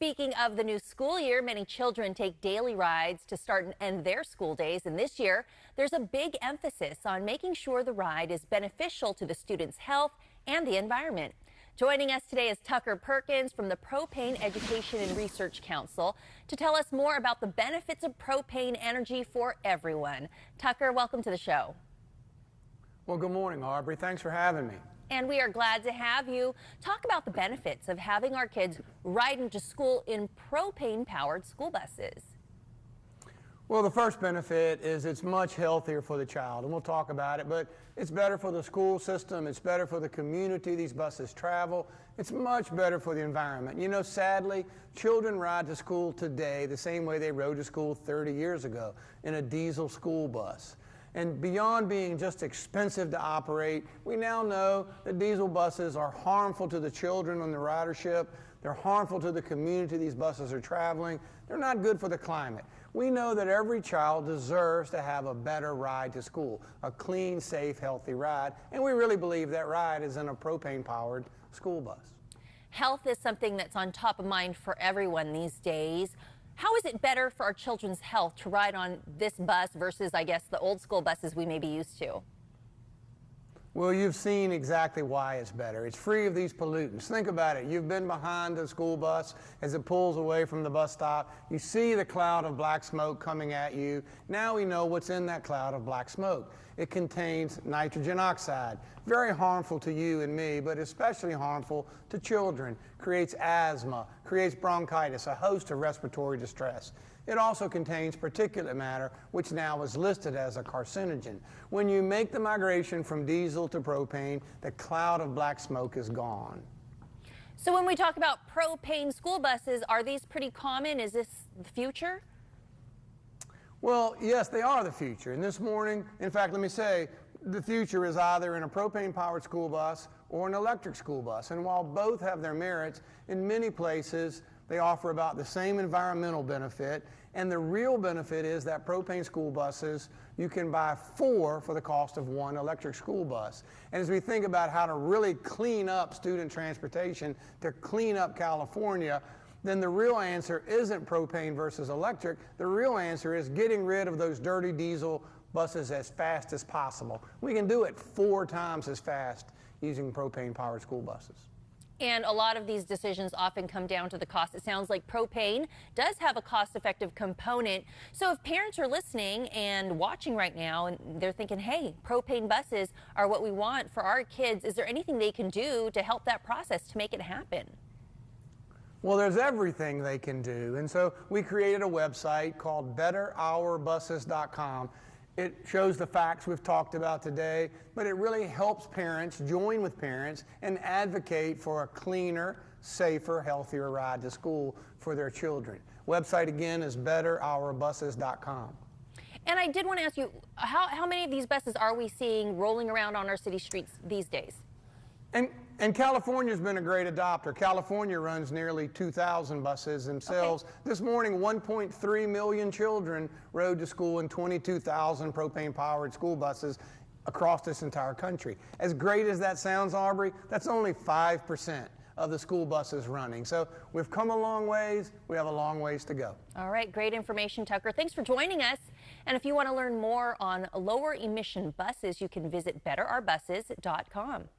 Speaking of the new school year, many children take daily rides to start and end their school days. And this year, there's a big emphasis on making sure the ride is beneficial to the students' health and the environment. Joining us today is Tucker Perkins from the Propane Education and Research Council to tell us more about the benefits of propane energy for everyone. Tucker, welcome to the show. Well, good morning, Aubrey. Thanks for having me. And we are glad to have you. Talk about the benefits of having our kids ride into school in propane-powered school buses. Well, the first benefit is it's much healthier for the child, and we'll talk about it, but it's better for the school system, it's better for the community these buses travel, it's much better for the environment. You know, sadly, children ride to school today the same way they rode to school 30 years ago, in a diesel school bus. And beyond being just expensive to operate, we now know that diesel buses are harmful to the children on the ridership. They're harmful to the community these buses are traveling. They're not good for the climate. We know that every child deserves to have a better ride to school, a clean, safe, healthy ride. And we really believe that ride is in a propane-powered school bus. Health is something that's on top of mind for everyone these days. How is it better for our children's health to ride on this bus versus, I guess, the old school buses we may be used to? Well, you've seen exactly why it's better. It's free of these pollutants. Think about it. You've been behind the school bus as it pulls away from the bus stop. You see the cloud of black smoke coming at you. Now we know what's in that cloud of black smoke. It contains nitrogen oxide, very harmful to you and me, but especially harmful to children. Creates asthma, creates bronchitis, a host of respiratory distress. It also contains particulate matter, which now is listed as a carcinogen. When you make the migration from diesel to propane, the cloud of black smoke is gone. So when we talk about propane school buses, are these pretty common? Is this the future? Well, yes, they are the future. And this morning, in fact, let me say, the future is either in a propane-powered school bus or an electric school bus. And while both have their merits, in many places, they offer about the same environmental benefit, and the real benefit is that propane school buses, you can buy 4 for the cost of 1 electric school bus. And as we think about how to really clean up student transportation, to clean up California, then the real answer isn't propane versus electric. The real answer is getting rid of those dirty diesel buses as fast as possible. We can do it 4 times as fast using propane-powered school buses. And a lot of these decisions often come down to the cost. It sounds like propane does have a cost-effective component. So if parents are listening and watching right now and they're thinking, hey, propane buses are what we want for our kids, is there anything they can do to help that process to make it happen? Well, there's everything they can do. And so we created a website called betterourbuses.com. It shows the facts we've talked about today, but it really helps parents join with parents and advocate for a cleaner, safer, healthier ride to school for their children. Website again is betterourbuses.com. And I did want to ask you, how many of these buses are we seeing rolling around on our city streets these days? And California's been a great adopter. California runs nearly 2,000 buses themselves. Okay. This morning, 1.3 million children rode to school in 22,000 propane-powered school buses across this entire country. As great as that sounds, Aubrey, that's only 5% of the school buses running. So we've come a long ways. We have a long ways to go. All right, great information, Tucker. Thanks for joining us. And if you want to learn more on lower emission buses, you can visit betterourbuses.com.